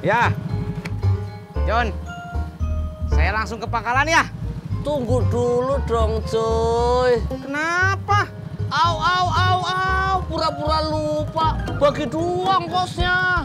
Ya, John, saya langsung ke pangkalan ya. Tunggu dulu dong, Coy. Kenapa? Au, pura-pura lupa. Bagi doang kosnya.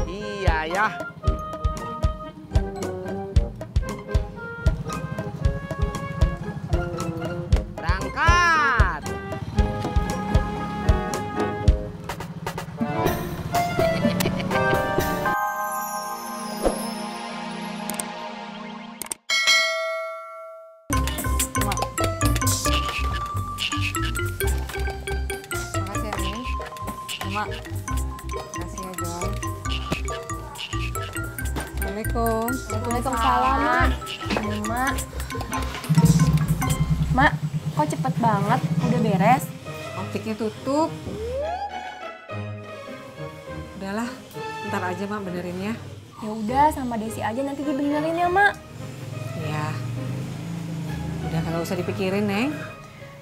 Iya ya. Berangkat. Makasih ya, Min. Mak, makasih ya, John. Assalamualaikum. Waalaikumsalam, Mak. Mak. Mak, kok cepet banget? Udah beres? Optiknya tutup. Udahlah, ntar aja Mak benerin ya. Ya udah, sama Desi aja nanti dibenerin ya, Mak. Iya. Udah kagak usah dipikirin, Neng.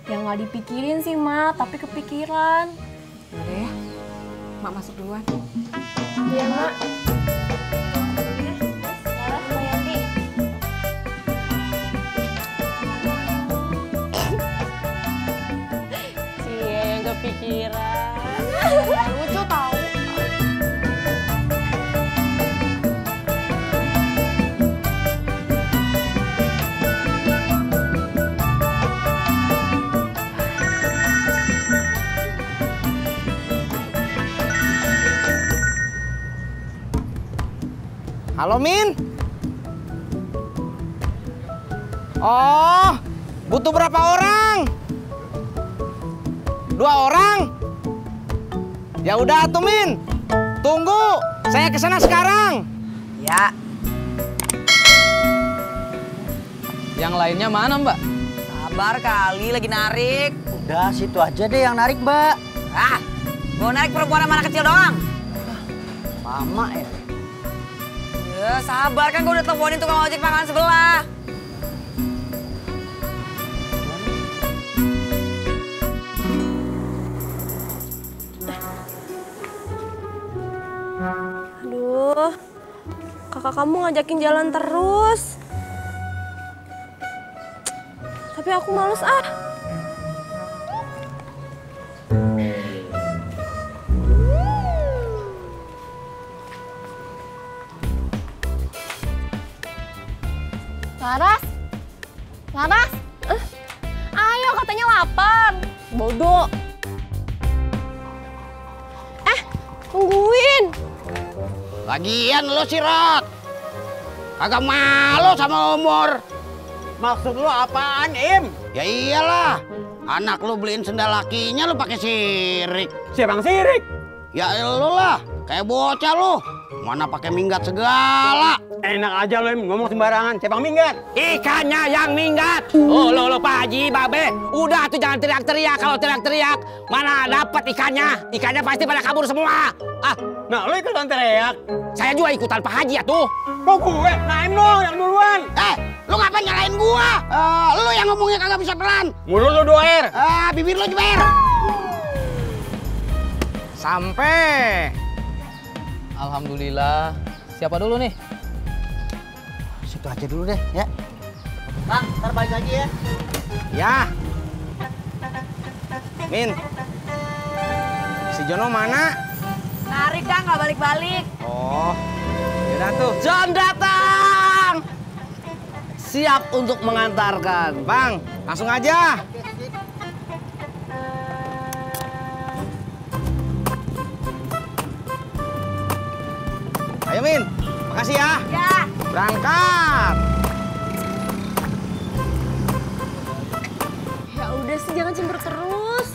Ya nggak dipikirin sih, Mak, tapi kepikiran. Udah ya. Mak masuk duluan. Iya, Mak. Laras, Mbak Yanti. Cie yang kepikiran. Lucu tau. Halo, Min. Oh, butuh berapa orang? 2 orang? Ya udah tuh, Min. Tunggu, saya kesana sekarang. Ya, Yang lainnya mana, Mbak? sabar kali lagi narik. Udah, situ aja deh yang narik, Mbak. Ah, mau narik perempuan sama anak kecil doang. Lama ya. Ya, sabar kan gue udah teleponin tukang ojek pangkalan sebelah. Aduh, kakak kamu ngajakin jalan terus. Tapi aku males ah. Laras? Laras? Ayo, katanya lapar. Bodoh. Tungguin. Lagian lo si Rod. Kagak malu sama umur. Maksud lu apaan, Im? Ya iyalah. Anak lu beliin sendal lakinya lu pakai sirik. Siapa yang sirik? Ya lu lah, kayak bocah lu. Mana pakai minggat segala. Enak aja lu, Im, ngomong sembarangan. Siapa yang minggat? Ikannya yang minggat. Oh lo Pak Haji, Babe. Udah tuh jangan teriak-teriak. Kalau teriak-teriak, mana dapat ikannya? Ikannya pasti pada kabur semua. Ah, Nah, lu ikutan teriak. saya juga ikutan Pak Haji ya tuh. Kok gue? Naim dong yang duluan. Lu ngapain nyalain gua? Lu yang ngomongnya kagak bisa pelan. Mulut lu doer. Bibir lu jeber. Sampai. Alhamdulillah. Siapa dulu nih? Situ aja dulu deh, ya. Bang, ntar balik lagi ya. Ya. Min. Si Jono mana? Narik kan nggak balik-balik. Oh. Yaudah tuh. John datang. Siap untuk mengantarkan. Bang, langsung aja. Ayo Min, makasih ya. Ya. Ya Berangkat. udah sih, jangan cemberut terus.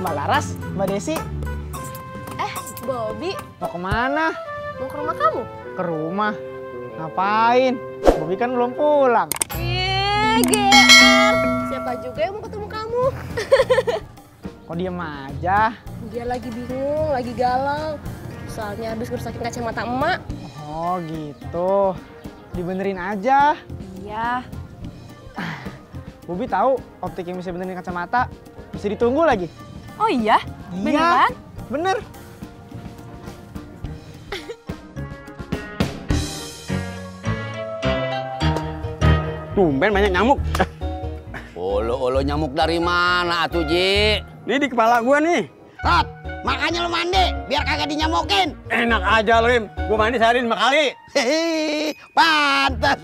Mbak Laras, Mbak Desi, Bobby, mau kemana? mau ke rumah kamu? Ke rumah. Ngapain? Bobi kan belum pulang. GR. Siapa juga yang mau ketemu kamu? Kok diem aja? Dia lagi bingung, lagi galau. Soalnya habis ngerusakin kacamata emak. Oh gitu. Dibenerin aja. Iya. Bobi tahu optik yang bisa benerin kacamata. Bisa ditunggu lagi. Oh iya? Beneran? Bener. Tumben banyak nyamuk. Olo nyamuk dari mana atuh, Ji? Ini di kepala gua nih. Rot, makanya lo mandi biar kagak dinyamukin. Enak aja lo, Im. Gua mandi sehari 5 kali. Hehehe, pantas.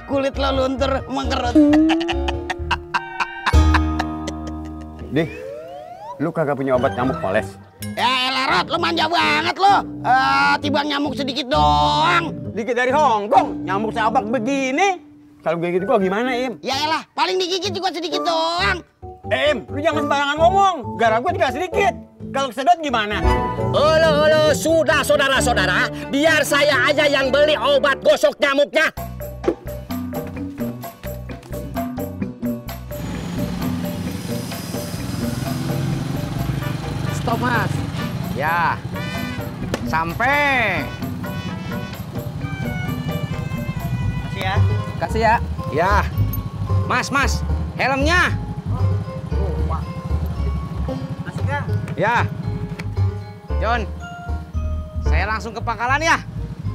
Kulit lo luntur mengkerut. Dih, lu kagak punya obat nyamuk poles? Ya elah Rot, lo manja banget lo. Tibang nyamuk sedikit doang. Dikit dari Hongkong, nyamuk seabak begini. Kalau gue gitu gua gimana, Im? Ya elah, paling digigit juga sedikit doang. Im, lu jangan sembarangan ngomong. Garam gua juga sedikit. Kalau kesedot gimana? Halo, sudah saudara-saudara. Biar saya aja yang beli obat gosok nyamuknya. Stop, Mas. Ya, sampai. Makasih ya. Kasih ya. Ya, mas, helmnya. Masih Kang. Ya, John, saya langsung ke pangkalan ya.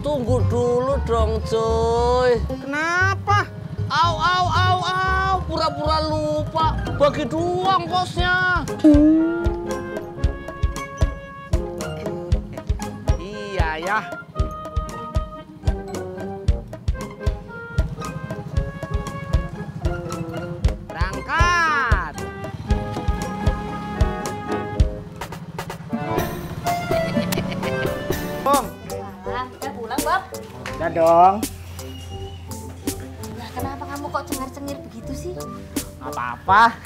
Tunggu dulu dong, cuy. Kenapa? Au, pura-pura lupa. Bagi doang kosnya. Iya ya. Berangkat. Bom. Udah pulang, Bob? Udah dong. Lah, kenapa kamu kok cengar-cengir begitu sih? Nggak apa-apa.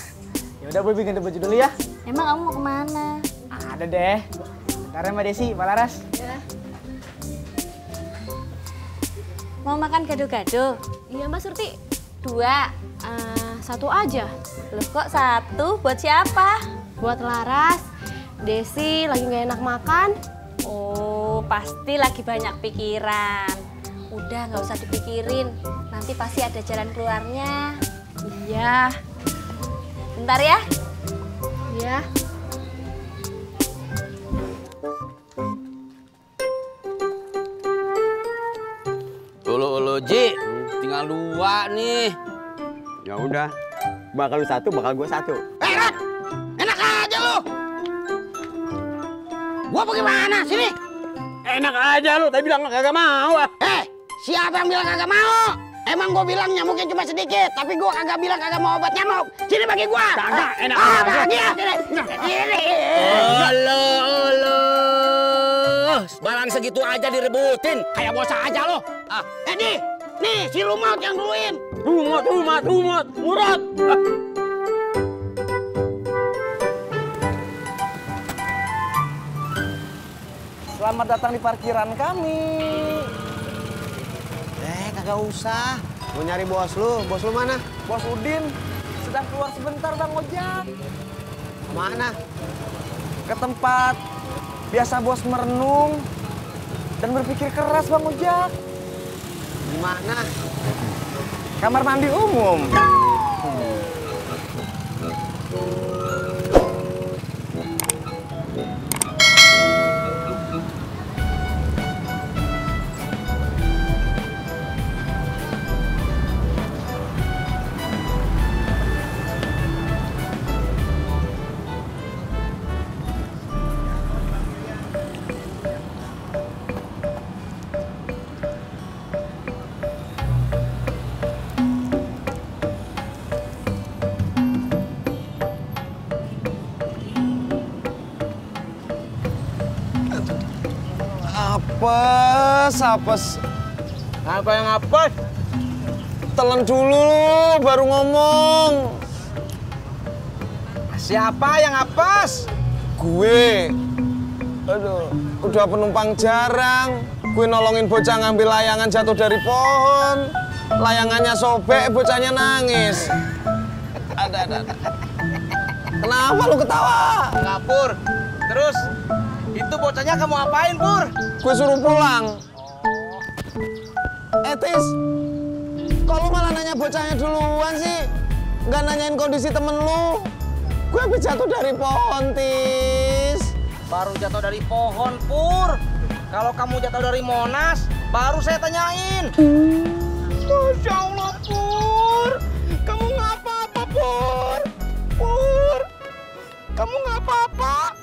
Ya udah, gue ganti baju dulu ya. Emang kamu mau kemana? Ada deh. Bentar ya Mbak Desi, Pak Laras. Mau makan gado-gado? Iya Mbak Surti. 2. 1 aja. Loh kok 1? Buat siapa? Buat Laras. Desi lagi nggak enak makan. Oh, pasti lagi banyak pikiran. Udah, nggak usah dipikirin. Nanti pasti ada jalan keluarnya. Iya. Bentar ya. Iya. Ulu Ji, tinggal 2 nih. Ya udah. Bakal lu 1, bakal gua 1. Rot, enak aja lo. Gua bagaimana sini? Enak aja lu, tadi bilang kagak mau ah. Siapa yang bilang kagak mau? Emang gua bilang nyamuknya cuma sedikit, tapi gua kagak bilang kagak mau obat nyamuk. Sini bagi gua. Kagak, enak aja. Bagi ya. Sini. Olo. Barang segitu aja direbutin. Kayak bocah aja lo. Nih si Lumot yang duluin. Rumot, murad. Selamat datang di parkiran kami. Kagak usah. Mau nyari bos lu. Bos lu mana? Bos Udin sedang keluar sebentar, Bang Ojak. Mana? Ke tempat biasa bos merenung dan berpikir keras, Bang Ojak. Di mana? Kamar mandi umum. Apes. Apa yang apes? Telan dulu baru ngomong. Siapa yang apes? Gue. Aduh, udah penumpang jarang. Gue nolongin bocah ngambil layangan jatuh dari pohon. Layangannya sobek, bocahnya nangis. Ada. Kenapa lu ketawa? Enggak, Pur. Terus, itu bocahnya kamu apain, Pur? Gue suruh pulang. Tis, kok lu malah nanya bocahnya duluan sih? Nggak nanyain kondisi temen lu. Gue habis jatuh dari pohon, Tis. baru jatuh dari pohon, Pur. Kalau kamu jatuh dari Monas, baru saya tanyain. Masya Allah, Pur. Kamu nggak apa-apa, Pur. Pur, kamu nggak apa-apa.